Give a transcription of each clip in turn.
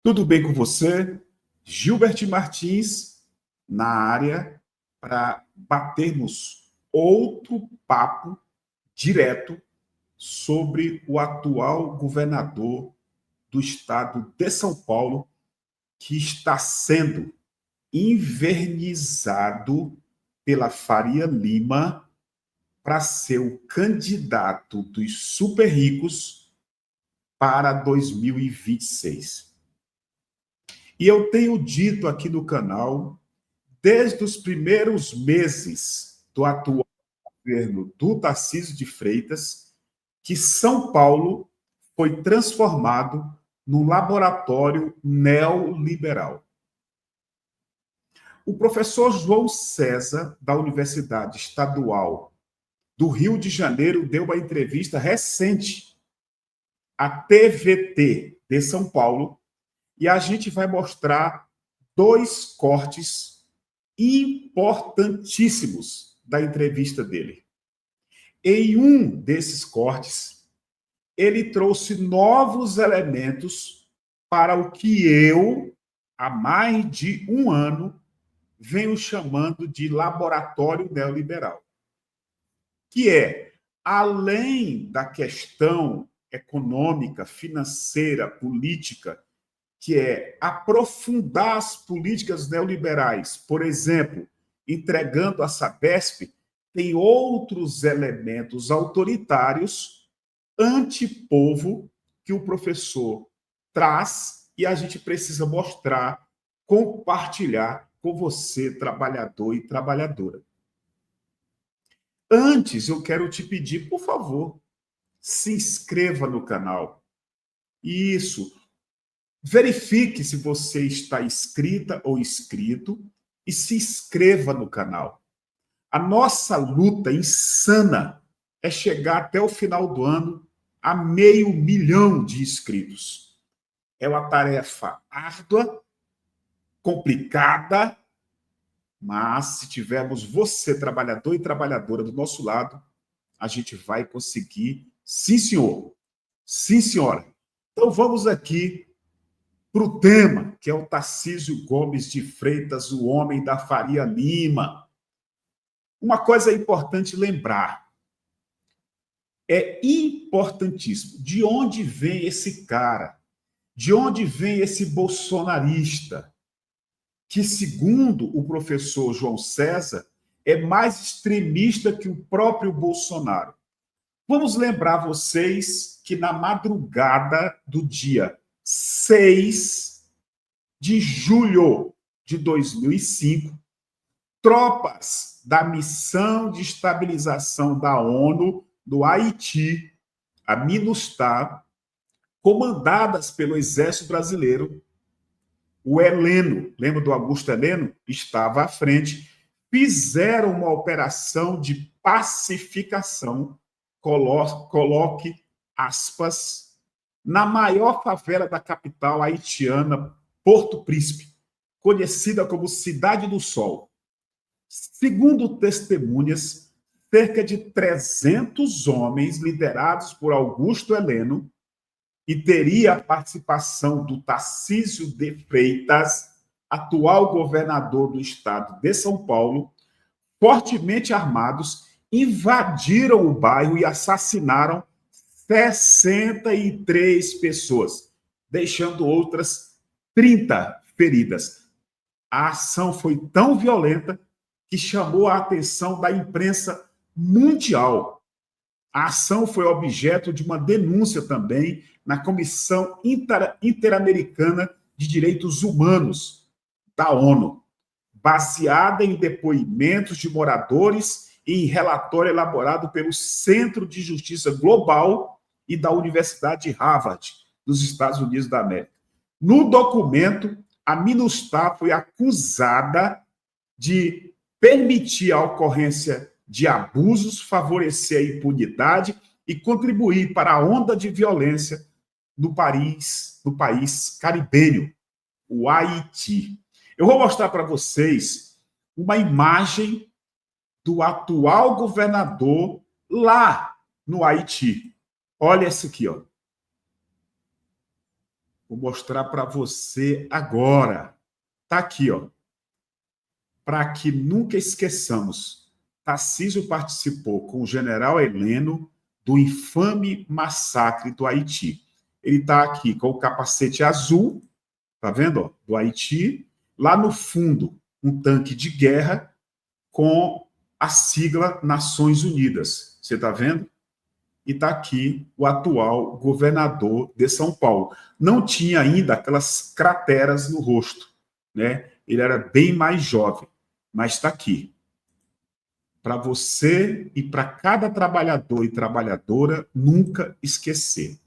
Tudo bem com você? Gilbert Martins na área para batermos outro papo direto sobre o atual governador do estado de São Paulo, que está sendo invernizado pela Faria Lima para ser o candidato dos super ricos para 2026. E eu tenho dito aqui no canal, desde os primeiros meses do atual governo do Tarcísio de Freitas, que São Paulo foi transformado num laboratório neoliberal. O professor João César, da Universidade Estadual do Rio de Janeiro, deu uma entrevista recente à TVT de São Paulo, e a gente vai mostrar dois cortes importantíssimos da entrevista dele. Em um desses cortes, ele trouxe novos elementos para o que eu, há mais de um ano, venho chamando de laboratório neoliberal, que é, além da questão econômica, financeira, política, que é aprofundar as políticas neoliberais, por exemplo, entregando a Sabesp, tem outros elementos autoritários, antipovo, que o professor traz e a gente precisa mostrar, compartilhar com você, trabalhador e trabalhadora. Antes, eu quero te pedir, por favor, se inscreva no canal. Isso. Verifique se você está inscrita ou inscrito e se inscreva no canal. A nossa luta insana é chegar até o final do ano a 500 mil de inscritos. É uma tarefa árdua, complicada, mas se tivermos você, trabalhador e trabalhadora, do nosso lado, a gente vai conseguir. Sim, senhor. Sim, senhora. Então vamos aqui para o tema, que é o Tarcísio Gomes de Freitas, o homem da Faria Lima. Uma coisa importante lembrar, é importantíssimo, de onde vem esse cara? De onde vem esse bolsonarista? Que, segundo o professor João César, é mais extremista que o próprio Bolsonaro. Vamos lembrar vocês que na madrugada do dia 6 de julho de 2005, tropas da Missão de Estabilização da ONU no Haiti, a MINUSTAH, comandadas pelo Exército Brasileiro, o Heleno, lembra do Augusto Heleno? Estava à frente, fizeram uma operação de pacificação, coloque aspas, na maior favela da capital haitiana, Porto Príncipe, conhecida como Cidade do Sol. Segundo testemunhas, cerca de 300 homens liderados por Augusto Heleno, e teria a participação do Tarcísio de Freitas, atual governador do estado de São Paulo, fortemente armados, invadiram o bairro e assassinaram 63 pessoas, deixando outras 30 feridas. A ação foi tão violenta que chamou a atenção da imprensa mundial. A ação foi objeto de uma denúncia também na Comissão Interamericana de Direitos Humanos da ONU, baseada em depoimentos de moradores e em relatório elaborado pelo Centro de Justiça Global e da Universidade de Harvard, dos Estados Unidos da América. No documento, a MINUSTAH foi acusada de permitir a ocorrência de abusos, favorecer a impunidade e contribuir para a onda de violência no país caribenho, o Haiti. Eu vou mostrar para vocês uma imagem do atual governador lá no Haiti. Olha esse aqui, ó. Vou mostrar para você agora. Está aqui, ó. Para que nunca esqueçamos, Tarcísio participou com o general Heleno do infame massacre do Haiti. Ele está aqui com o capacete azul, tá vendo? Ó, do Haiti. Lá no fundo, um tanque de guerra com a sigla Nações Unidas. Você está vendo? E está aqui o atual governador de São Paulo. Não tinha ainda aquelas crateras no rosto, né? Ele era bem mais jovem, mas está aqui. Para você e para cada trabalhador e trabalhadora nunca esquecer.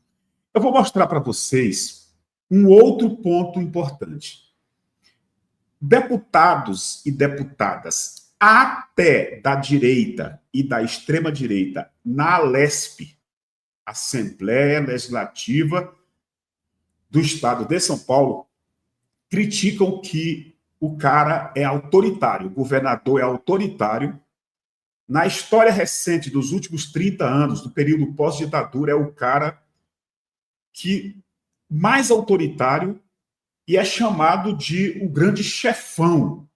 Eu vou mostrar para vocês um outro ponto importante. Deputados e deputadas, até da direita e da extrema-direita, na Alesp, Assembleia Legislativa do Estado de São Paulo, criticam que o cara é autoritário, o governador é autoritário. Na história recente dos últimos 30 anos, do período pós-ditadura, é o cara que mais autoritário e é chamado de o grande chefão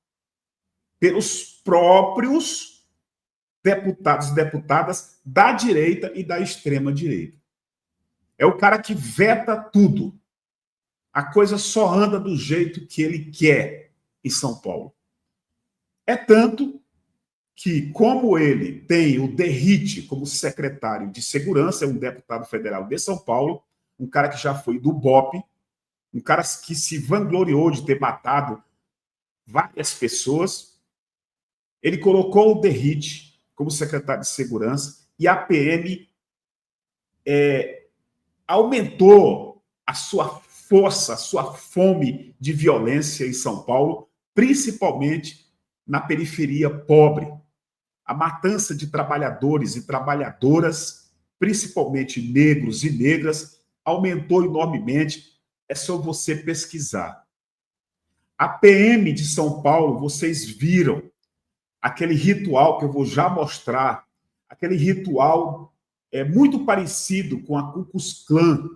pelos próprios deputados e deputadas da direita e da extrema-direita. É o cara que veta tudo. A coisa só anda do jeito que ele quer em São Paulo. É tanto que, como ele tem o Derrite como secretário de segurança, é um deputado federal de São Paulo, um cara que já foi do BOPE, um cara que se vangloriou de ter matado várias pessoas, ele colocou o Derrite como secretário de segurança e a PM aumentou a sua força, a sua fome de violência em São Paulo, principalmente na periferia pobre. A matança de trabalhadores e trabalhadoras, principalmente negros e negras, aumentou enormemente. É só você pesquisar. A PM de São Paulo, vocês viram aquele ritual que eu vou já mostrar, aquele ritual muito parecido com a Ku Klux Klan,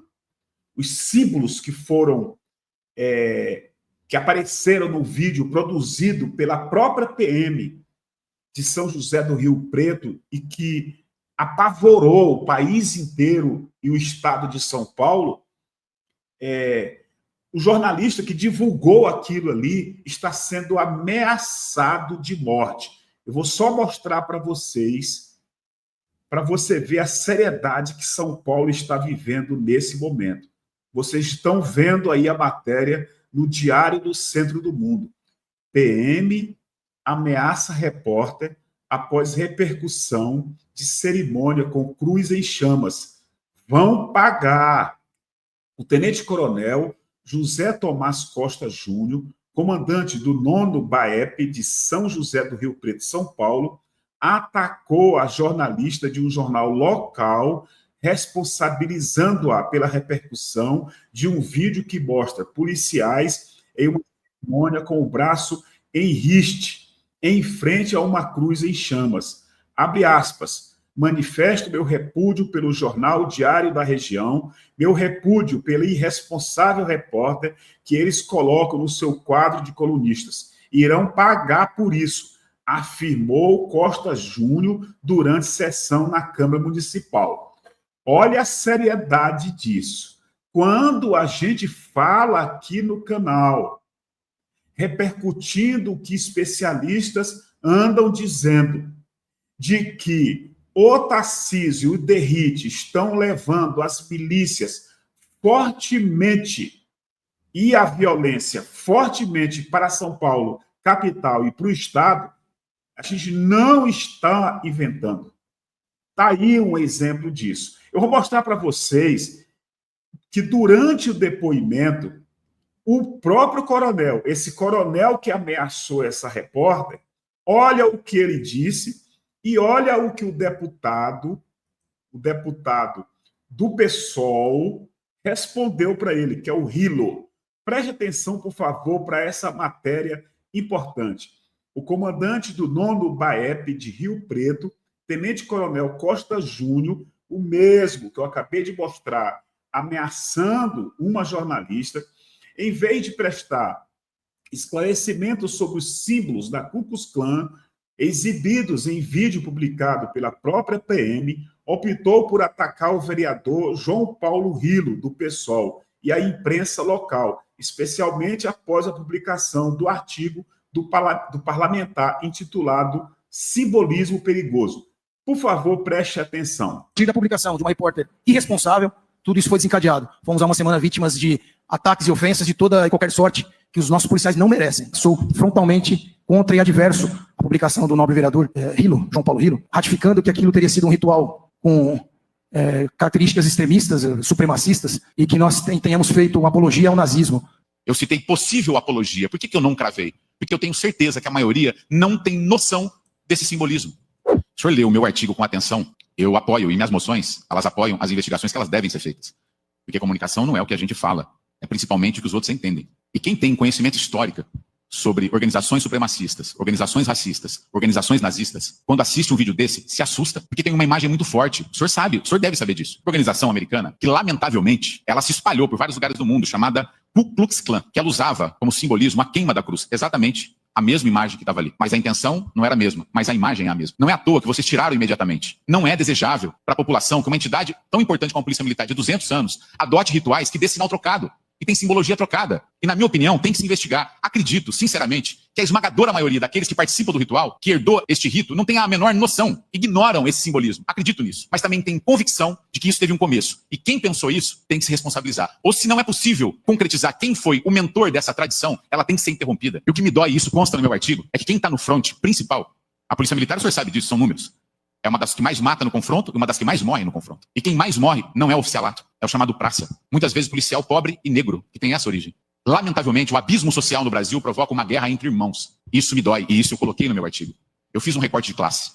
os símbolos que foram que apareceram no vídeo produzido pela própria PM de São José do Rio Preto e que apavorou o país inteiro e o estado de São Paulo, o jornalista que divulgou aquilo ali está sendo ameaçado de morte. Eu vou só mostrar para vocês, para você ver a seriedade que São Paulo está vivendo nesse momento. Vocês estão vendo aí a matéria no Diário do Centro do Mundo. PM ameaça repórter após repercussão de cerimônia com cruz em chamas. Vão pagar. O tenente-coronel José Tomás Costa Júnior, comandante do 9º BAEP de São José do Rio Preto, São Paulo, atacou a jornalista de um jornal local, responsabilizando-a pela repercussão de um vídeo que mostra policiais em uma cerimônia com o braço em riste, em frente a uma cruz em chamas. Abre aspas. Manifesto meu repúdio pelo jornal Diário da Região, meu repúdio pelo irresponsável repórter que eles colocam no seu quadro de colunistas. Irão pagar por isso, afirmou Costa Júnior durante sessão na Câmara Municipal. Olha a seriedade disso. Quando a gente fala aqui no canal, repercutindo o que especialistas andam dizendo, de que o Tarcísio e o Derrite estão levando as milícias fortemente e a violência fortemente para São Paulo, capital, e para o Estado, a gente não está inventando. Está aí um exemplo disso. Eu vou mostrar para vocês que durante o depoimento, o próprio coronel, esse coronel que ameaçou essa repórter, olha o que ele disse e olha o que o deputado do PSOL respondeu para ele, que é o Rilo. Preste atenção, por favor, para essa matéria importante. O comandante do 9º BAEP de Rio Preto, tenente-coronel Costa Júnior, o mesmo que eu acabei de mostrar ameaçando uma jornalista, em vez de prestar esclarecimentos sobre os símbolos da Ku Klux Klan, exibidos em vídeo publicado pela própria PM, optou por atacar o vereador João Paulo Rilo, do PSOL, e a imprensa local, especialmente após a publicação do artigo do parlamentar intitulado Simbolismo Perigoso. Por favor, preste atenção. A partir da publicação de uma repórter irresponsável, tudo isso foi desencadeado. Fomos há uma semana vítimas de ataques e ofensas de toda e qualquer sorte que os nossos policiais não merecem. Sou frontalmente contra e adverso à publicação do nobre vereador Rilo, João Paulo Rilo, ratificando que aquilo teria sido um ritual com características extremistas, supremacistas, e que nós tenhamos feito uma apologia ao nazismo. Eu citei possível apologia. Por que eu não cravei? Porque eu tenho certeza que a maioria não tem noção desse simbolismo. O senhor leu o meu artigo com atenção? Eu apoio, e minhas moções, elas apoiam as investigações que elas devem ser feitas. Porque comunicação não é o que a gente fala, é principalmente o que os outros entendem. E quem tem conhecimento histórico sobre organizações supremacistas, organizações racistas, organizações nazistas, quando assiste um vídeo desse, se assusta, porque tem uma imagem muito forte. O senhor sabe, o senhor deve saber disso. Organização americana, que lamentavelmente, ela se espalhou por vários lugares do mundo, chamada Ku Klux Klan, que ela usava como simbolismo a queima da cruz, exatamente a mesma imagem que estava ali. Mas a intenção não era a mesma, mas a imagem é a mesma. Não é à toa que vocês tiraram imediatamente. Não é desejável para a população que uma entidade tão importante como a Polícia Militar de 200 anos adote rituais que dê sinal trocado. E tem simbologia trocada. E, na minha opinião, tem que se investigar. Acredito, sinceramente, que a esmagadora maioria daqueles que participam do ritual, que herdou este rito, não tem a menor noção. Ignoram esse simbolismo. Acredito nisso. Mas também tem convicção de que isso teve um começo. E quem pensou isso tem que se responsabilizar. Ou se não é possível concretizar quem foi o mentor dessa tradição, ela tem que ser interrompida. E o que me dói, e isso consta no meu artigo, é que quem está no fronte principal, a Polícia Militar, o senhor sabe disso, são números. É uma das que mais mata no confronto e uma das que mais morre no confronto. E quem mais morre não é o oficialato, é o chamado praça. Muitas vezes policial pobre e negro, que tem essa origem. Lamentavelmente, o abismo social no Brasil provoca uma guerra entre irmãos. Isso me dói, e isso eu coloquei no meu artigo. Eu fiz um recorte de classe.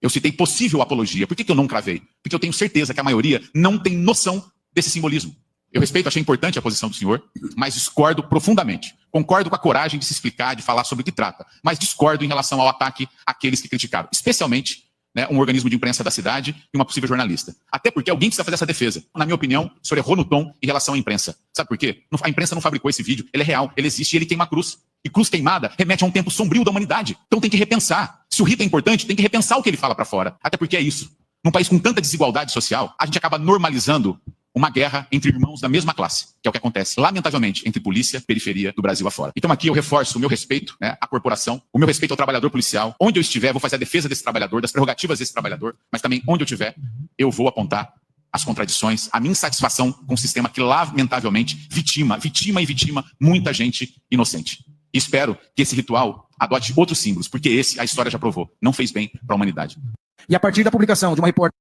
Eu citei possível apologia. Por que eu não cravei? Porque eu tenho certeza que a maioria não tem noção desse simbolismo. Eu respeito, achei importante a posição do senhor, mas discordo profundamente. Concordo com a coragem de se explicar, de falar sobre o que trata, mas discordo em relação ao ataque àqueles que criticaram, especialmente um organismo de imprensa da cidade e uma possível jornalista. Até porque alguém precisa fazer essa defesa. Na minha opinião, o senhor errou no tom em relação à imprensa. Sabe por quê? A imprensa não fabricou esse vídeo, ele é real, ele existe e ele queima a cruz. E cruz queimada remete a um tempo sombrio da humanidade. Então tem que repensar. Se o rito é importante, tem que repensar o que ele fala para fora. Até porque é isso. Num país com tanta desigualdade social, a gente acaba normalizando uma guerra entre irmãos da mesma classe, que é o que acontece, lamentavelmente, entre polícia e periferia do Brasil afora. Então aqui eu reforço o meu respeito, à corporação, o meu respeito ao trabalhador policial. Onde eu estiver, vou fazer a defesa desse trabalhador, das prerrogativas desse trabalhador, mas também onde eu estiver, eu vou apontar as contradições, a minha insatisfação com um sistema que, lamentavelmente, vitima muita gente inocente. E espero que esse ritual adote outros símbolos, porque esse, a história já provou, não fez bem para a humanidade. E a partir da publicação de uma repórter...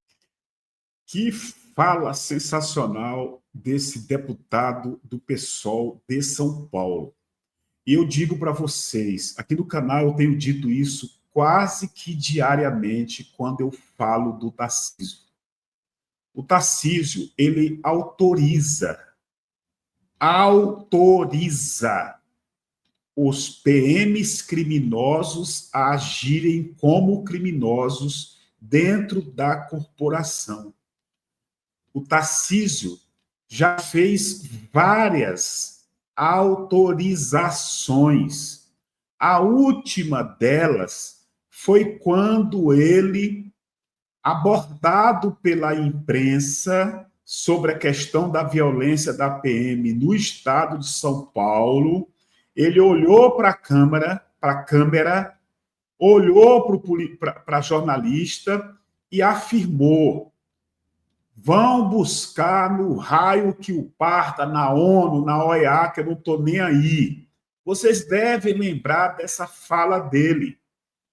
Que fala sensacional desse deputado do PSOL de São Paulo. E eu digo para vocês, aqui no canal eu tenho dito isso quase que diariamente quando eu falo do Tarcísio. O Tarcísio, ele autoriza os PMs criminosos a agirem como criminosos dentro da corporação. O Tarcísio já fez várias autorizações. A última delas foi quando ele, abordado pela imprensa sobre a questão da violência da PM no estado de São Paulo, ele olhou para a câmera, olhou para a jornalista e afirmou: vão buscar no raio que o parta, na ONU, na OEA, que eu não estou nem aí. Vocês devem lembrar dessa fala dele.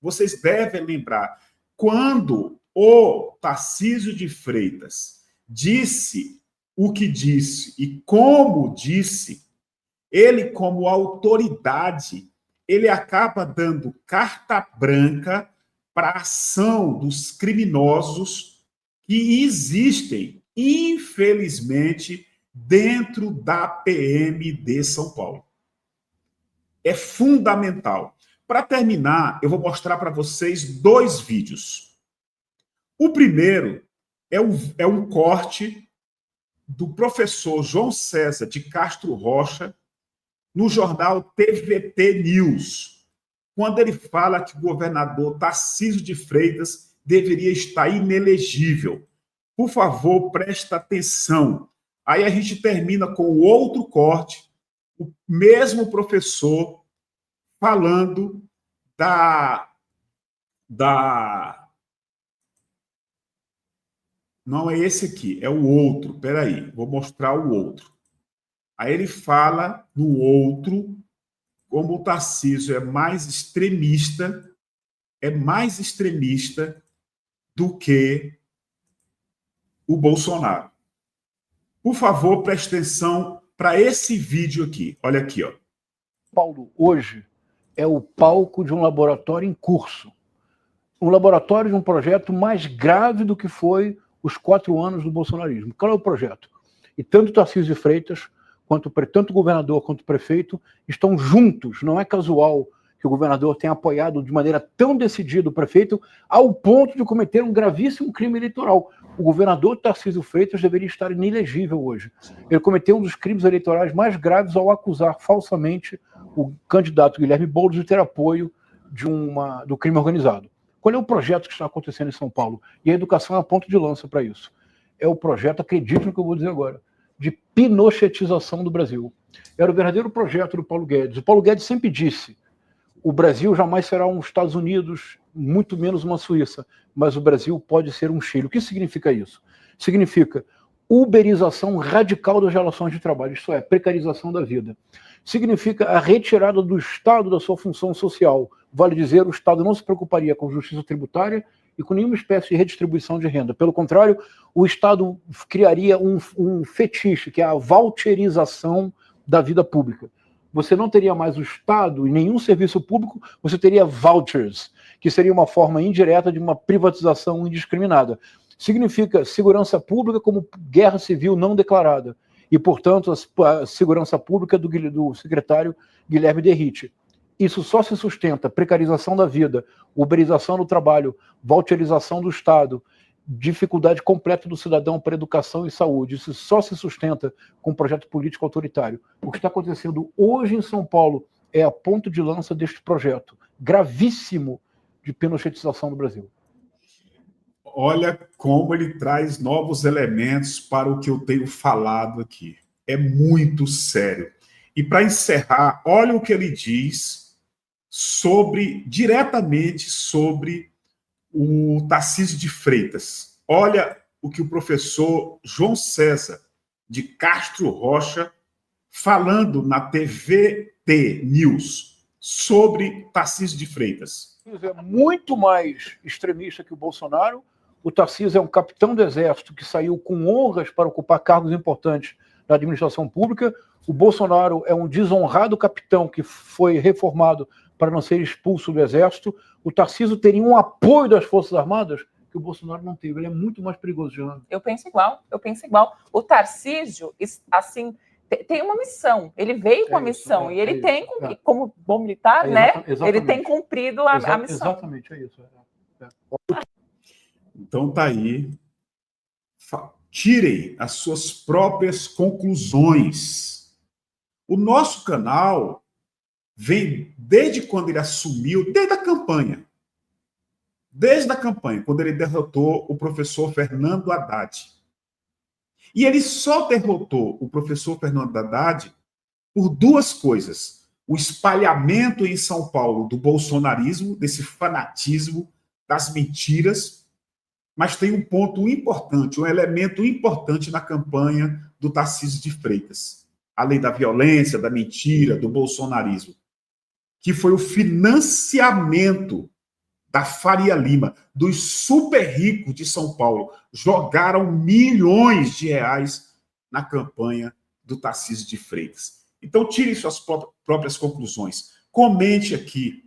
Vocês devem lembrar. Quando o Tarcísio de Freitas disse o que disse e como disse, ele, como autoridade, ele acaba dando carta branca para a ação dos criminosos que existem, infelizmente, dentro da PM de São Paulo. É fundamental. Para terminar, eu vou mostrar para vocês 2 vídeos. O primeiro é um corte do professor João César de Castro Rocha no jornal TVT News, quando ele fala que o governador Tarcísio de Freitas deveria estar inelegível. Por favor, presta atenção. Aí a gente termina com o outro corte, o mesmo professor falando Não é esse aqui, é o outro. Espera aí, vou mostrar o outro. Aí ele fala no outro como o Tarcísio é mais extremista do que o Bolsonaro. Por favor, preste atenção para esse vídeo aqui. Olha aqui, ó. Paulo, hoje é o palco de um laboratório em curso. Um laboratório de um projeto mais grave do que foi os 4 anos do bolsonarismo. Qual é o projeto? E tanto Tarcísio de Freitas, tanto o governador quanto o prefeito, estão juntos. Não é casual que o governador tenha apoiado de maneira tão decidida o prefeito ao ponto de cometer um gravíssimo crime eleitoral. O governador Tarcísio Freitas deveria estar inelegível hoje. Ele cometeu um dos crimes eleitorais mais graves ao acusar falsamente o candidato Guilherme Boulos de ter apoio do crime organizado. Qual é o projeto que está acontecendo em São Paulo? E a educação é a ponta de lança para isso. É o projeto, acredite no que eu vou dizer agora, de pinochetização do Brasil. Era o verdadeiro projeto do Paulo Guedes. O Paulo Guedes sempre disse: o Brasil jamais será um Estados Unidos, muito menos uma Suíça, mas o Brasil pode ser um Chile. O que significa isso? Significa uberização radical das relações de trabalho, isto é, precarização da vida. Significa a retirada do Estado da sua função social. Vale dizer, o Estado não se preocuparia com justiça tributária e com nenhuma espécie de redistribuição de renda. Pelo contrário, o Estado criaria um fetiche, que é a voucherização da vida pública. Você não teria mais o Estado e nenhum serviço público, você teria vouchers, que seria uma forma indireta de uma privatização indiscriminada. Significa segurança pública como guerra civil não declarada. E, portanto, a segurança pública do secretário Guilherme Derrite. Isso só se sustenta precarização da vida, uberização do trabalho, voucherização do Estado, dificuldade completa do cidadão para educação e saúde. Isso só se sustenta com um projeto político autoritário. O que está acontecendo hoje em São Paulo é a ponta de lança deste projeto gravíssimo de pinochetização do Brasil. Olha como ele traz novos elementos para o que eu tenho falado aqui. É muito sério. E para encerrar, olha o que ele diz diretamente sobre o Tarcísio de Freitas. Olha o que o professor João César de Castro Rocha falando na TVT News sobre Tarcísio de Freitas. É muito mais extremista que o Bolsonaro. O Tarcísio é um capitão do Exército que saiu com honras para ocupar cargos importantes na administração pública. O Bolsonaro é um desonrado capitão que foi reformado para não ser expulso do Exército. O Tarcísio teria um apoio das Forças Armadas que o Bolsonaro não teve. Ele é muito mais perigoso, Joana. Eu penso igual. O Tarcísio, assim, tem uma missão. Ele veio com a missão e ele tem, como bom militar, né? Ele tem cumprido a missão. Exatamente, é isso. Então tá aí. Tirem as suas próprias conclusões. O nosso canal vem desde quando ele assumiu, desde a campanha, quando ele derrotou o professor Fernando Haddad. E ele só derrotou o professor Fernando Haddad por 2 coisas: o espalhamento em São Paulo do bolsonarismo, desse fanatismo, das mentiras. Mas tem um ponto importante, um elemento importante na campanha do Tarcísio de Freitas, além da violência, da mentira, do bolsonarismo, que foi o financiamento da Faria Lima, dos super ricos de São Paulo. Jogaram milhões de reais na campanha do Tarcísio de Freitas. Então, tire suas próprias conclusões. Comente aqui.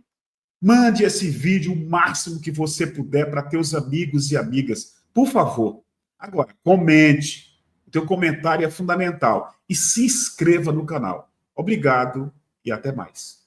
Mande esse vídeo o máximo que você puder para teus amigos e amigas. Por favor. Agora, comente. O teu comentário é fundamental. E se inscreva no canal. Obrigado e até mais.